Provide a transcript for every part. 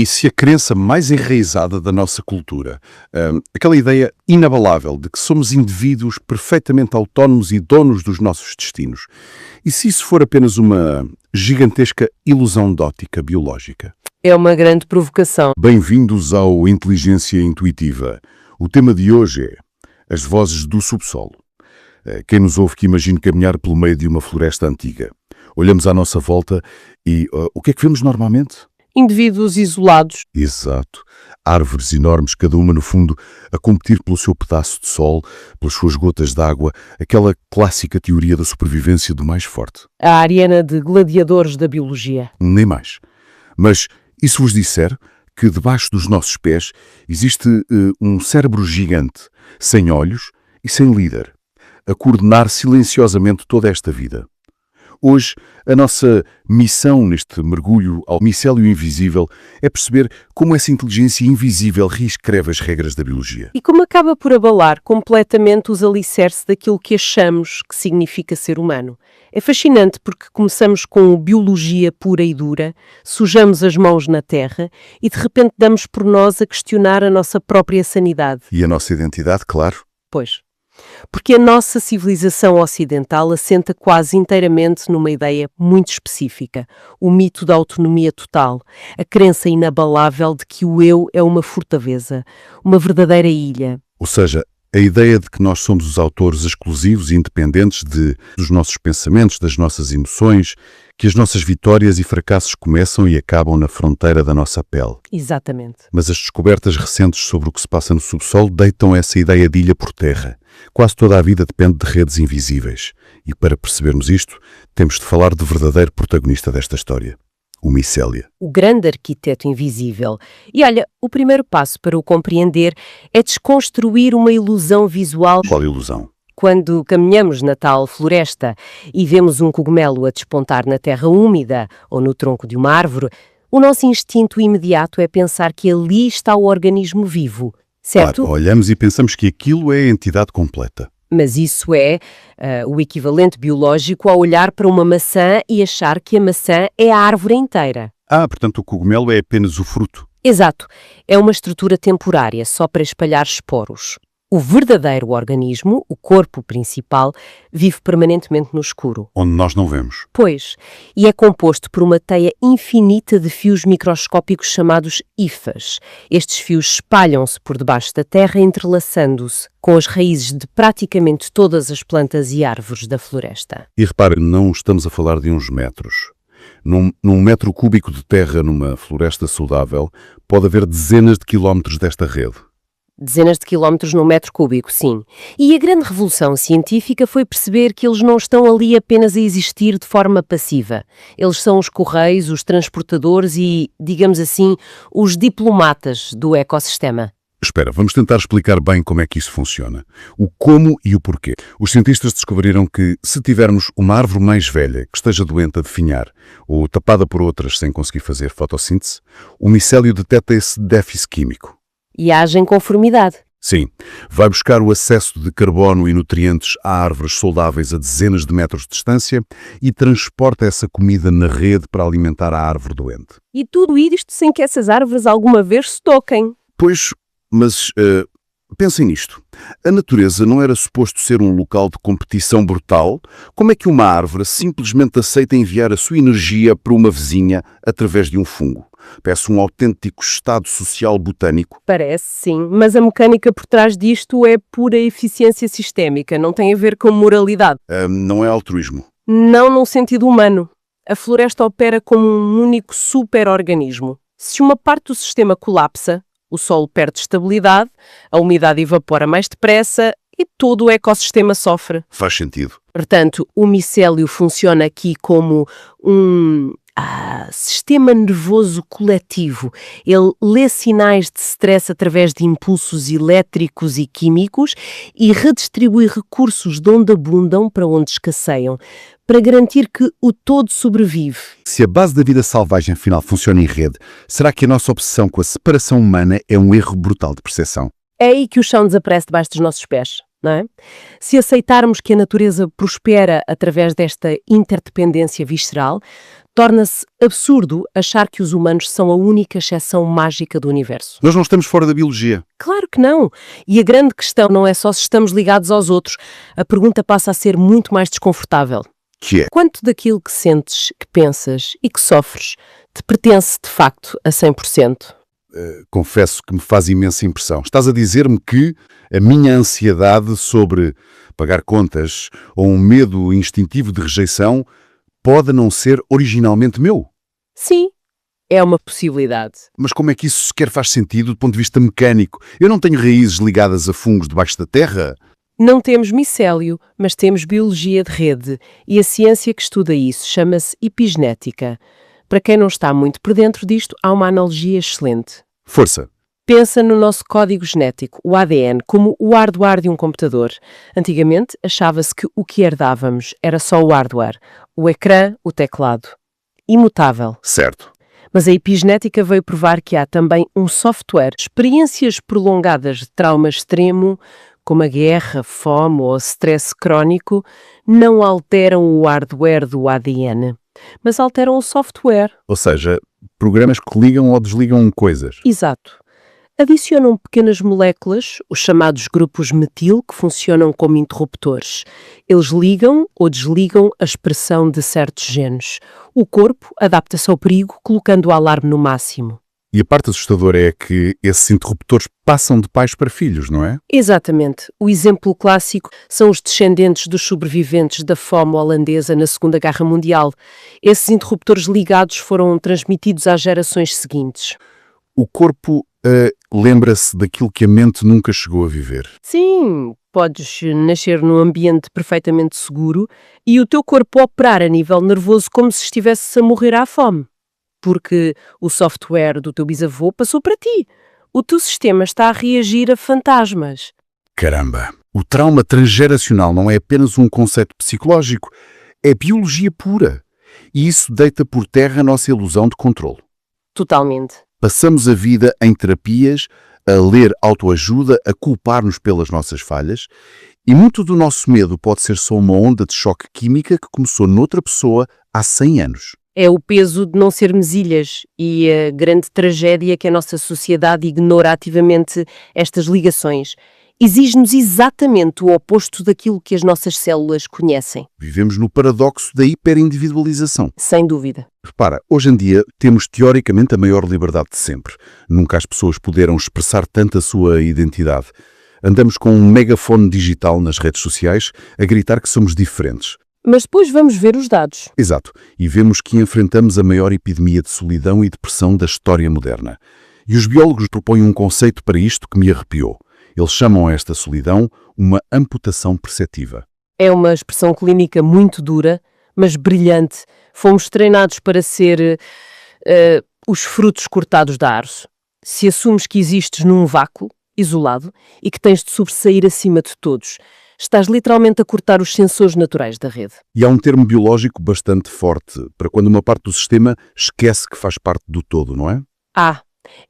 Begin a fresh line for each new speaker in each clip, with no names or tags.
E se a crença mais enraizada da nossa cultura, aquela ideia inabalável de que somos indivíduos perfeitamente autónomos e donos dos nossos destinos, e se isso for apenas uma gigantesca ilusão de ótica biológica?
É uma grande provocação.
Bem-vindos ao Inteligência Intuitiva. O tema de hoje é as vozes do subsolo. Quem nos ouve que imagine caminhar pelo meio de uma floresta antiga. Olhamos à nossa volta e o que é que vemos normalmente?
Indivíduos isolados.
Exato. Árvores enormes, cada uma no fundo a competir pelo seu pedaço de sol, pelas suas gotas de água, aquela clássica teoria da sobrevivência do mais forte.
A arena de gladiadores da biologia.
Nem mais. Mas e se vos disser que debaixo dos nossos pés existe um cérebro gigante, sem olhos e sem líder, a coordenar silenciosamente toda esta vida? Hoje, a nossa missão neste mergulho ao micélio invisível é perceber como essa inteligência invisível reescreve as regras da biologia.
E como acaba por abalar completamente os alicerces daquilo que achamos que significa ser humano. É fascinante porque começamos com biologia pura e dura, sujamos as mãos na terra e de repente damos por nós a questionar a nossa própria sanidade.
E a nossa identidade, claro.
Pois. Porque a nossa civilização ocidental assenta quase inteiramente numa ideia muito específica, o mito da autonomia total, a crença inabalável de que o eu é uma fortaleza, uma verdadeira ilha.
Ou seja, a ideia de que nós somos os autores exclusivos e independentes dos nossos pensamentos, das nossas emoções, que as nossas vitórias e fracassos começam e acabam na fronteira da nossa pele.
Exatamente.
Mas as descobertas recentes sobre o que se passa no subsolo deitam essa ideia de ilha por terra. Quase toda a vida depende de redes invisíveis. E para percebermos isto, temos de falar do verdadeiro protagonista desta história, o micélio.
O grande arquiteto invisível. E olha, o primeiro passo para o compreender é desconstruir uma ilusão visual.
Qual ilusão?
Quando caminhamos na tal floresta e vemos um cogumelo a despontar na terra úmida ou no tronco de uma árvore, o nosso instinto imediato é pensar que ali está o organismo vivo, certo?
Claro, olhamos e pensamos que aquilo é a entidade completa.
Mas isso é o equivalente biológico a olhar para uma maçã e achar que a maçã é a árvore inteira.
Portanto o cogumelo é apenas o fruto.
Exato. É uma estrutura temporária, só para espalhar esporos. O verdadeiro organismo, o corpo principal, vive permanentemente no escuro.
Onde nós não vemos.
Pois, e é composto por uma teia infinita de fios microscópicos chamados hifas. Estes fios espalham-se por debaixo da terra, entrelaçando-se com as raízes de praticamente todas as plantas e árvores da floresta.
E repare, não estamos a falar de uns metros. Num metro cúbico de terra numa floresta saudável, pode haver dezenas de quilómetros desta rede.
Dezenas de quilómetros num metro cúbico, sim. E a grande revolução científica foi perceber que eles não estão ali apenas a existir de forma passiva. Eles são os correios, os transportadores e, digamos assim, os diplomatas do ecossistema.
Espera, vamos tentar explicar bem como é que isso funciona. O como e o porquê. Os cientistas descobriram que, se tivermos uma árvore mais velha que esteja doente a definhar ou tapada por outras sem conseguir fazer fotossíntese, o micélio detecta esse déficit químico.
E age em conformidade.
Sim, vai buscar o acesso de carbono e nutrientes a árvores saudáveis a dezenas de metros de distância e transporta essa comida na rede para alimentar a árvore doente.
E tudo isto sem que essas árvores alguma vez se toquem.
Pois, mas pensem nisto. A natureza não era suposto ser um local de competição brutal? Como é que uma árvore simplesmente aceita enviar a sua energia para uma vizinha através de um fungo? Parece um autêntico estado social botânico.
Parece, sim, mas a mecânica por trás disto é pura eficiência sistémica, não tem a ver com moralidade.
Não é altruísmo.
Não num sentido humano. A floresta opera como um único super-organismo. Se uma parte do sistema colapsa, o solo perde estabilidade, a umidade evapora mais depressa e todo o ecossistema sofre.
Faz sentido.
Portanto, o micélio funciona aqui como um sistema nervoso coletivo. Ele lê sinais de stress através de impulsos elétricos e químicos e redistribui recursos de onde abundam para onde escasseiam, para garantir que o todo sobrevive.
Se a base da vida selvagem afinal funciona em rede, será que a nossa obsessão com a separação humana é um erro brutal de percepção?
É aí que o chão desaparece debaixo dos nossos pés. não é? Se aceitarmos que a natureza prospera através desta interdependência visceral, torna-se absurdo achar que os humanos são a única exceção mágica do universo.
Nós não estamos fora da biologia.
Claro que não. E a grande questão não é só se estamos ligados aos outros. A pergunta passa a ser muito mais desconfortável.
Que é?
Quanto daquilo que sentes, que pensas e que sofres te pertence de facto a 100%?
Confesso que me faz imensa impressão. Estás a dizer-me que a minha ansiedade sobre pagar contas ou um medo instintivo de rejeição pode não ser originalmente meu?
Sim, é uma possibilidade.
Mas como é que isso sequer faz sentido do ponto de vista mecânico? Eu não tenho raízes ligadas a fungos debaixo da terra?
Não temos micélio, mas temos biologia de rede e a ciência que estuda isso chama-se epigenética. Para quem não está muito por dentro disto, há uma analogia excelente.
Força!
Pensa no nosso código genético, o ADN, como o hardware de um computador. Antigamente, achava-se que o que herdávamos era só o hardware, o ecrã, o teclado. Imutável.
Certo.
Mas a epigenética veio provar que há também um software. Experiências prolongadas de trauma extremo, como a guerra, fome ou stress crónico, não alteram o hardware do ADN, mas alteram o software.
Ou seja, programas que ligam ou desligam coisas.
Exato. Adicionam pequenas moléculas, os chamados grupos metil, que funcionam como interruptores. Eles ligam ou desligam a expressão de certos genes. O corpo adapta-se ao perigo, colocando o alarme no máximo.
E a parte assustadora é que esses interruptores passam de pais para filhos, não é?
Exatamente. O exemplo clássico são os descendentes dos sobreviventes da fome holandesa na Segunda Guerra Mundial. Esses interruptores ligados foram transmitidos às gerações seguintes.
O corpo lembra-se daquilo que a mente nunca chegou a viver.
Sim, podes nascer num ambiente perfeitamente seguro e o teu corpo operar a nível nervoso como se estivesse a morrer à fome. Porque o software do teu bisavô passou para ti. O teu sistema está a reagir a fantasmas.
Caramba! O trauma transgeracional não é apenas um conceito psicológico, é biologia pura. E isso deita por terra a nossa ilusão de controle.
Totalmente.
Passamos a vida em terapias, a ler autoajuda, a culpar-nos pelas nossas falhas, e muito do nosso medo pode ser só uma onda de choque química que começou noutra pessoa há 100 anos.
É o peso de não sermos ilhas e a grande tragédia que a nossa sociedade ignora ativamente estas ligações. Exige-nos exatamente o oposto daquilo que as nossas células conhecem.
Vivemos no paradoxo da hiperindividualização.
Sem dúvida.
Repara, hoje em dia temos teoricamente a maior liberdade de sempre. Nunca as pessoas puderam expressar tanto a sua identidade. Andamos com um megafone digital nas redes sociais a gritar que somos diferentes.
Mas depois vamos ver os dados.
Exato. E vemos que enfrentamos a maior epidemia de solidão e depressão da história moderna. E os biólogos propõem um conceito para isto que me arrepiou. Eles chamam esta solidão uma amputação perceptiva.
É uma expressão clínica muito dura, mas brilhante. Fomos treinados para ser os frutos cortados da árvore. Se assumes que existes num vácuo, isolado, e que tens de sobressair acima de todos, estás literalmente a cortar os sensores naturais da rede.
E há um termo biológico bastante forte para quando uma parte do sistema esquece que faz parte do todo, não é?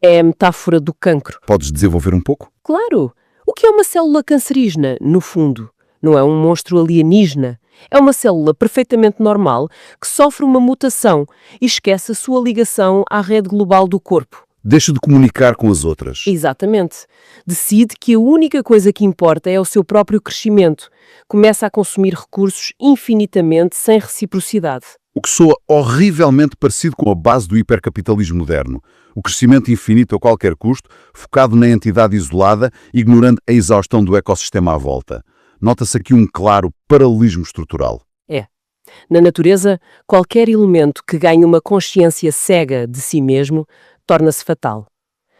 É a metáfora do cancro.
Podes desenvolver um pouco?
Claro! O que é uma célula cancerígena, no fundo? Não é um monstro alienígena. É uma célula perfeitamente normal que sofre uma mutação e esquece a sua ligação à rede global do corpo.
Deixa de comunicar com as outras.
Exatamente. Decide que a única coisa que importa é o seu próprio crescimento. Começa a consumir recursos infinitamente sem reciprocidade.
O que soa horrivelmente parecido com a base do hipercapitalismo moderno. O crescimento infinito a qualquer custo, focado na entidade isolada, ignorando a exaustão do ecossistema à volta. Nota-se aqui um claro paralelismo estrutural.
Na natureza, qualquer elemento que ganhe uma consciência cega de si mesmo torna-se fatal.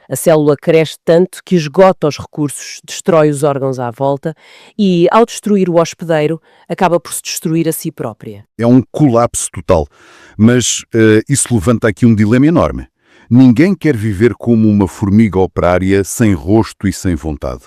A célula cresce tanto que esgota os recursos, destrói os órgãos à volta e, ao destruir o hospedeiro, acaba por se destruir a si própria.
É um colapso total. Mas isso levanta aqui um dilema enorme. Ninguém quer viver como uma formiga operária, sem rosto e sem vontade.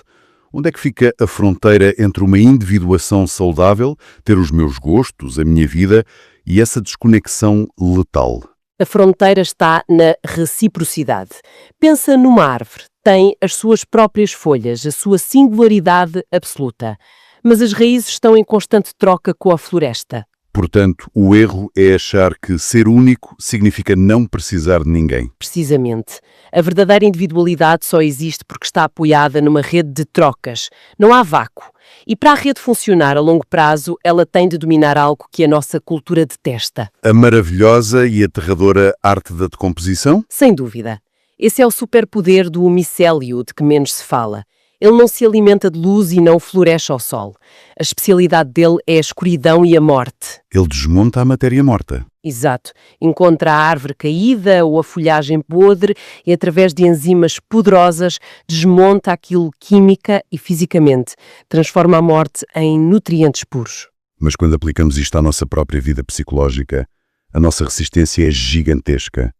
Onde é que fica a fronteira entre uma individuação saudável, ter os meus gostos, a minha vida, e essa desconexão letal?
A fronteira está na reciprocidade. Pensa numa árvore. tem as suas próprias folhas, a sua singularidade absoluta. Mas as raízes estão em constante troca com a floresta.
Portanto, o erro é achar que ser único significa não precisar de ninguém.
Precisamente. A verdadeira individualidade só existe porque está apoiada numa rede de trocas. Não há vácuo. E para a rede funcionar a longo prazo, ela tem de dominar algo que a nossa cultura detesta.
A maravilhosa e aterradora arte da decomposição?
Sem dúvida. Esse é o superpoder do micélio de que menos se fala. Ele não se alimenta de luz e não floresce ao sol. A especialidade dele é a escuridão e a morte.
Ele desmonta a matéria morta.
Exato. Encontra a árvore caída ou a folhagem podre e, através de enzimas poderosas, desmonta aquilo química e fisicamente. Transforma a morte em nutrientes puros.
Mas quando aplicamos isto à nossa própria vida psicológica, a nossa resistência é gigantesca.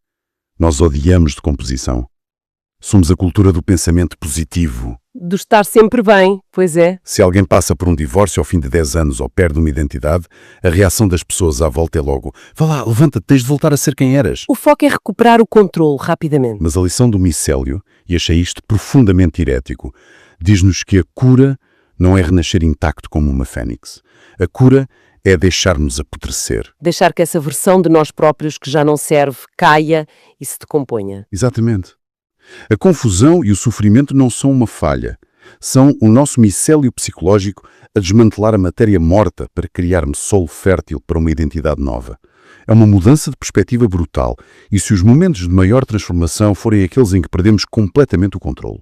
Nós odiamos decomposição. Somos a cultura do pensamento positivo.
Do estar sempre bem, pois é.
Se alguém passa por um divórcio ao fim de 10 anos ou perde uma identidade, a reação das pessoas à volta é logo: vá lá, levanta-te, tens de voltar a ser quem eras.
O foco é recuperar o controle rapidamente.
Mas a lição do micélio, e achei isto profundamente herético, diz-nos que a cura não é renascer intacto como uma fênix. A cura é deixar-nos apodrecer.
Deixar que essa versão de nós próprios que já não serve caia e se decomponha.
Exatamente. A confusão e o sofrimento não são uma falha. São o nosso micélio psicológico a desmantelar a matéria morta para criarmos solo fértil para uma identidade nova. É uma mudança de perspectiva brutal, e se os momentos de maior transformação forem aqueles em que perdemos completamente o controle.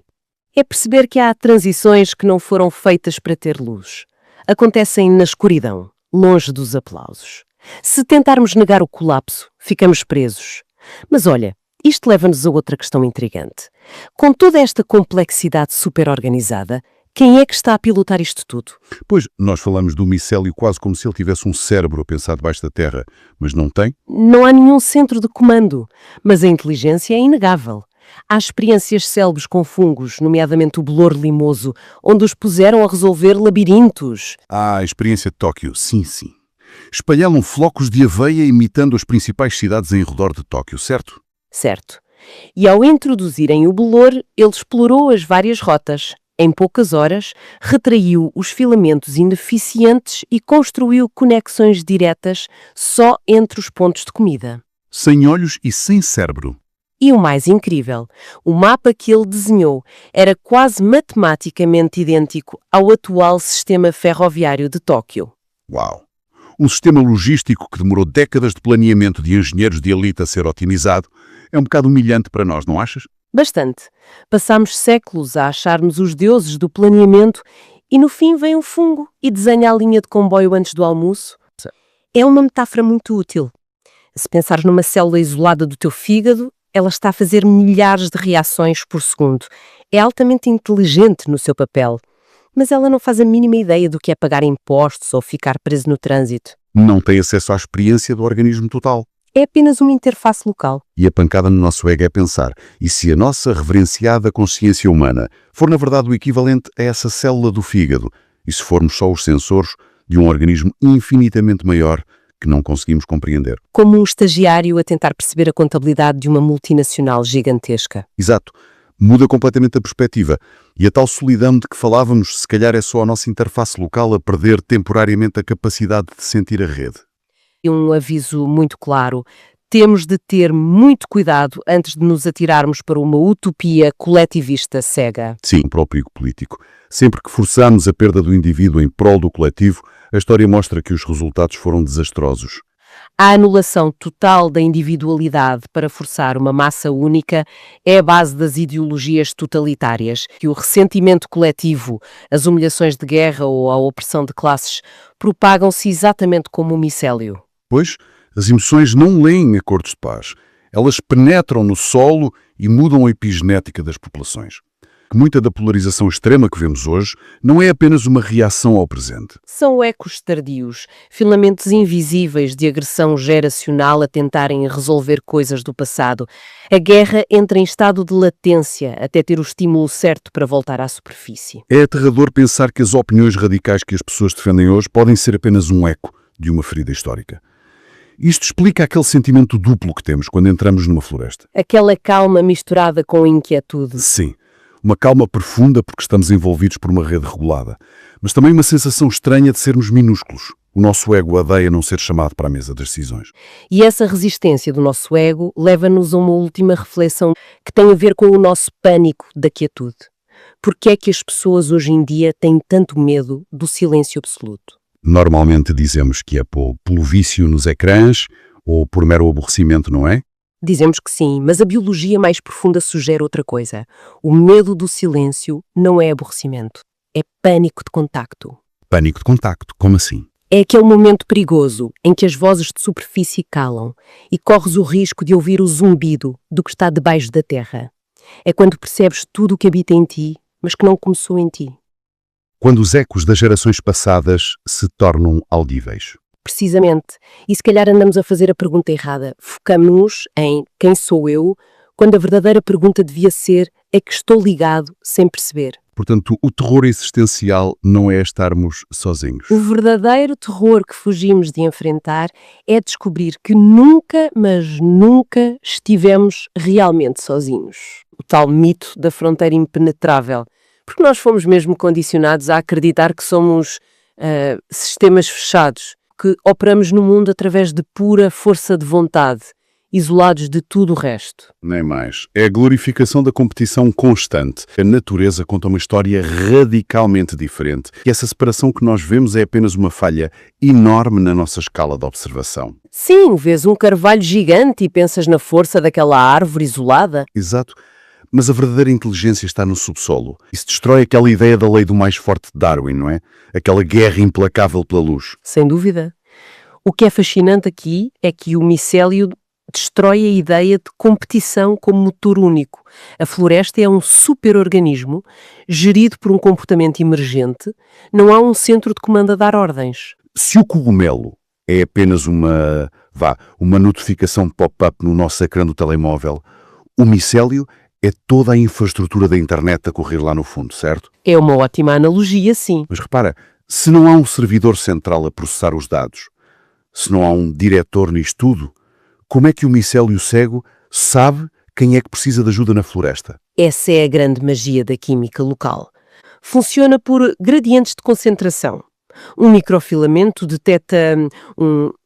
É perceber que há transições que não foram feitas para ter luz. Acontecem na escuridão, longe dos aplausos. Se tentarmos negar o colapso, ficamos presos. Mas olha, isto leva-nos a outra questão intrigante. Com toda esta complexidade superorganizada, quem é que está a pilotar isto tudo?
Pois, nós falamos do micélio quase como se ele tivesse um cérebro a pensar debaixo da terra, mas não tem?
Não há nenhum centro de comando, mas a inteligência é inegável. Há experiências célebres com fungos, nomeadamente o bolor limoso, onde os puseram a resolver labirintos.
Ah, a experiência de Tóquio, sim. Espalharam flocos de aveia imitando as principais cidades em redor de Tóquio, certo?
Certo. E ao introduzirem o bolor, ele explorou as várias rotas. Em poucas horas, retraiu os filamentos ineficientes e construiu conexões diretas só entre os pontos de comida.
Sem olhos e sem cérebro.
E o mais incrível, o mapa que ele desenhou era quase matematicamente idêntico ao atual sistema ferroviário de Tóquio.
Uau! Um sistema logístico que demorou décadas de planeamento de engenheiros de elite a ser otimizado é um bocado humilhante para nós, não achas?
Bastante. Passámos séculos a acharmos os deuses do planeamento e no fim vem um fungo e desenha a linha de comboio antes do almoço. É uma metáfora muito útil. Se pensares numa célula isolada do teu fígado, ela está a fazer milhares de reações por segundo. É altamente inteligente no seu papel, mas ela não faz a mínima ideia do que é pagar impostos ou ficar preso no trânsito.
Não tem acesso à experiência do organismo total.
É apenas uma interface local.
E a pancada no nosso ego é pensar, e se a nossa reverenciada consciência humana for na verdade o equivalente a essa célula do fígado, e se formos só os sensores de um organismo infinitamente maior que não conseguimos compreender?
Como um estagiário a tentar perceber a contabilidade de uma multinacional gigantesca.
Exato. Muda completamente a perspectiva. E a tal solidão de que falávamos, se calhar é só a nossa interface local a perder temporariamente a capacidade de sentir a rede.
E um aviso muito claro: temos de ter muito cuidado antes de nos atirarmos para uma utopia coletivista cega.
Sim, para o perigo político. Sempre que forçamos a perda do indivíduo em prol do coletivo, a história mostra que os resultados foram desastrosos.
A anulação total da individualidade para forçar uma massa única é a base das ideologias totalitárias, que o ressentimento coletivo, as humilhações de guerra ou a opressão de classes propagam-se exatamente como o micélio.
Pois, as emoções não leem acordos de paz. Elas penetram no solo e mudam a epigenética das populações. Muita da polarização extrema que vemos hoje não é apenas uma reação ao presente.
São ecos tardios, filamentos invisíveis de agressão geracional a tentarem resolver coisas do passado. A guerra entra em estado de latência até ter o estímulo certo para voltar à superfície.
É aterrador pensar que as opiniões radicais que as pessoas defendem hoje podem ser apenas um eco de uma ferida histórica. Isto explica aquele sentimento duplo que temos quando entramos numa floresta.
Aquela calma misturada com inquietude.
Sim. Uma calma profunda porque estamos envolvidos por uma rede regulada, mas também uma sensação estranha de sermos minúsculos. O nosso ego odeia não ser chamado para a mesa das decisões.
E essa resistência do nosso ego leva-nos a uma última reflexão que tem a ver com o nosso pânico da quietude. Por que é que as pessoas hoje em dia têm tanto medo do silêncio absoluto?
Normalmente dizemos que é pelo vício nos ecrãs ou por mero aborrecimento, não é?
Dizemos que sim, mas a biologia mais profunda sugere outra coisa. O medo do silêncio não é aborrecimento, é pânico de contacto.
Pânico de contacto, como assim?
É aquele momento perigoso em que as vozes de superfície calam e corres o risco de ouvir o zumbido do que está debaixo da terra. É quando percebes tudo o que habita em ti, mas que não começou em ti.
Quando os ecos das gerações passadas se tornam audíveis.
Precisamente. E se calhar andamos a fazer a pergunta errada. Focamos-nos em quem sou eu, quando a verdadeira pergunta devia ser a que estou ligado sem perceber.
Portanto, o terror existencial não é estarmos sozinhos.
O verdadeiro terror que fugimos de enfrentar é descobrir que nunca, mas nunca estivemos realmente sozinhos. O tal mito da fronteira impenetrável. Porque nós fomos mesmo condicionados a acreditar que somos sistemas fechados, que operamos no mundo através de pura força de vontade, isolados de tudo o resto.
Nem mais. É a glorificação da competição constante. A natureza conta uma história radicalmente diferente. E essa separação que nós vemos é apenas uma falha enorme na nossa escala de observação.
Sim, vês um carvalho gigante e pensas na força daquela árvore isolada.
Exato. Mas a verdadeira inteligência está no subsolo. Isso destrói aquela ideia da lei do mais forte de Darwin, não é? Aquela guerra implacável pela luz.
Sem dúvida. O que é fascinante aqui é que o micélio destrói a ideia de competição como motor único. A floresta é um super-organismo gerido por um comportamento emergente. Não há um centro de comando a dar ordens.
Se o cogumelo é apenas uma notificação pop-up no nosso ecrã do telemóvel, o micélio é toda a infraestrutura da internet a correr lá no fundo, certo?
É uma ótima analogia, sim.
Mas repara, se não há um servidor central a processar os dados, se não há um diretor nisto tudo, como é que o micélio cego sabe quem é que precisa de ajuda na floresta?
Essa é a grande magia da química local. Funciona por gradientes de concentração. Um microfilamento detecta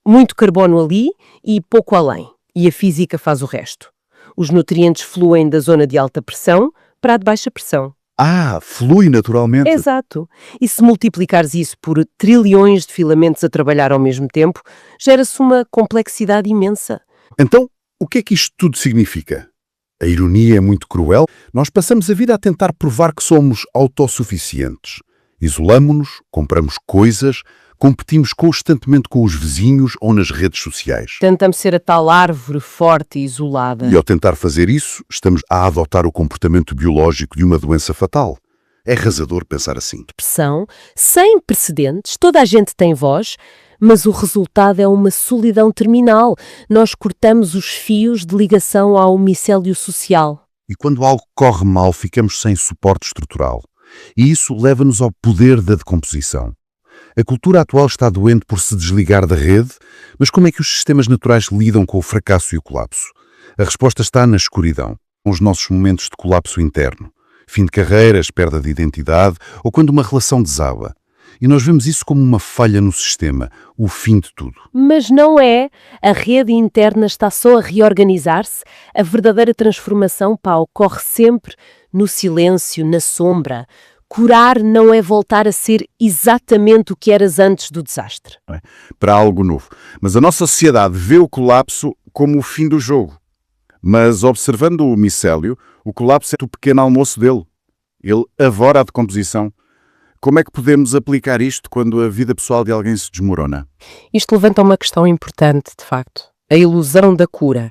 muito carbono ali e pouco além, e a física faz o resto. Os nutrientes fluem da zona de alta pressão para a de baixa pressão.
Ah, flui naturalmente.
Exato. E se multiplicares isso por trilhões de filamentos a trabalhar ao mesmo tempo, gera-se uma complexidade imensa.
Então, o que é que isto tudo significa? A ironia é muito cruel. Nós passamos a vida a tentar provar que somos autossuficientes. Isolamo-nos, compramos coisas, competimos constantemente com os vizinhos ou nas redes sociais.
Tentamos ser a tal árvore forte e isolada.
E ao tentar fazer isso, estamos a adotar o comportamento biológico de uma doença fatal. É arrasador pensar assim.
Pressão, sem precedentes, toda a gente tem voz, mas o resultado é uma solidão terminal. Nós cortamos os fios de ligação ao micélio social.
E quando algo corre mal, ficamos sem suporte estrutural. E isso leva-nos ao poder da decomposição. A cultura atual está doente por se desligar da rede, mas como é que os sistemas naturais lidam com o fracasso e o colapso? A resposta está na escuridão, com os nossos momentos de colapso interno. Fim de carreiras, perda de identidade ou quando uma relação desaba. E nós vemos isso como uma falha no sistema, o fim de tudo.
Mas não é. A rede interna está só a reorganizar-se. A verdadeira transformação, ocorre sempre no silêncio, na sombra. Curar não é voltar a ser exatamente o que eras antes do desastre.
Para algo novo. Mas a nossa sociedade vê o colapso como o fim do jogo. Mas observando o micélio, o colapso é o pequeno almoço dele. Ele avora a decomposição. Como é que podemos aplicar isto quando a vida pessoal de alguém se desmorona?
Isto levanta uma questão importante, de facto. A ilusão da cura.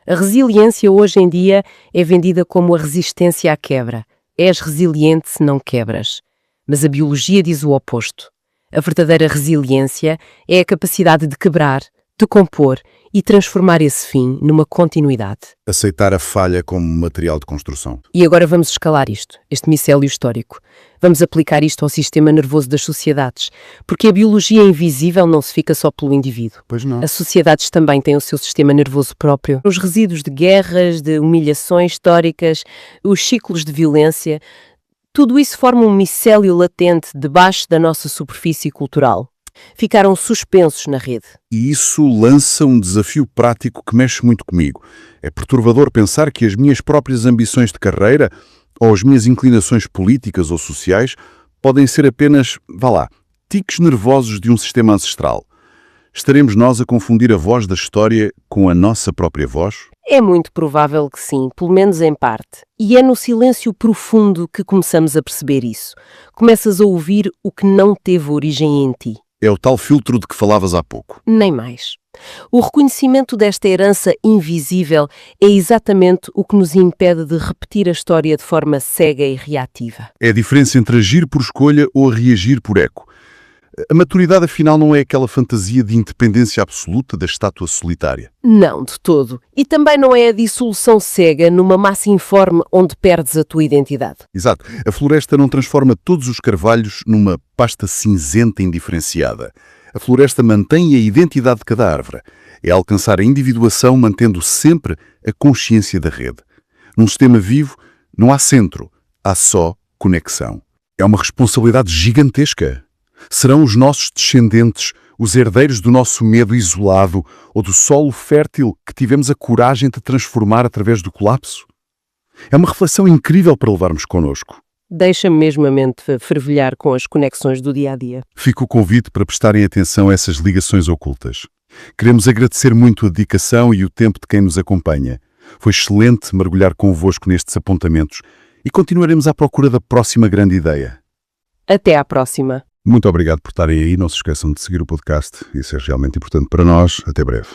A resiliência hoje em dia é vendida como a resistência à quebra. És resiliente se não quebras. Mas a biologia diz o oposto. A verdadeira resiliência é a capacidade de quebrar, de compor e transformar esse fim numa continuidade.
Aceitar a falha como material de construção.
E agora vamos escalar isto, este micélio histórico. Vamos aplicar isto ao sistema nervoso das sociedades, porque a biologia invisível não se fica só pelo indivíduo.
Pois não.
As sociedades também têm o seu sistema nervoso próprio. Os resíduos de guerras, de humilhações históricas, os ciclos de violência, tudo isso forma um micélio latente debaixo da nossa superfície cultural. Ficaram suspensos na rede.
E isso lança um desafio prático que mexe muito comigo. É perturbador pensar que as minhas próprias ambições de carreira ou as minhas inclinações políticas ou sociais podem ser apenas, tiques nervosos de um sistema ancestral. Estaremos nós a confundir a voz da história com a nossa própria voz?
É muito provável que sim, pelo menos em parte. E é no silêncio profundo que começamos a perceber isso. Começas a ouvir o que não teve origem em ti.
É o tal filtro de que falavas há pouco.
Nem mais. O reconhecimento desta herança invisível é exatamente o que nos impede de repetir a história de forma cega e reativa.
É a diferença entre agir por escolha ou reagir por eco. A maturidade, afinal, não é aquela fantasia de independência absoluta da estátua solitária.
Não, de todo. E também não é a dissolução cega numa massa informe onde perdes a tua identidade.
Exato. A floresta não transforma todos os carvalhos numa pasta cinzenta indiferenciada. A floresta mantém a identidade de cada árvore. É alcançar a individuação mantendo sempre a consciência da rede. Num sistema vivo, não há centro, há só conexão. É uma responsabilidade gigantesca. Serão os nossos descendentes os herdeiros do nosso medo isolado ou do solo fértil que tivemos a coragem de transformar através do colapso? É uma reflexão incrível para levarmos connosco.
Deixa-me mesmo a mente fervilhar com as conexões do dia-a-dia.
Fica o convite para prestarem atenção a essas ligações ocultas. Queremos agradecer muito a dedicação e o tempo de quem nos acompanha. Foi excelente mergulhar convosco nestes apontamentos e continuaremos à procura da próxima grande ideia.
Até à próxima.
Muito obrigado por estarem aí. Não se esqueçam de seguir o podcast. Isso é realmente importante para nós. Até breve.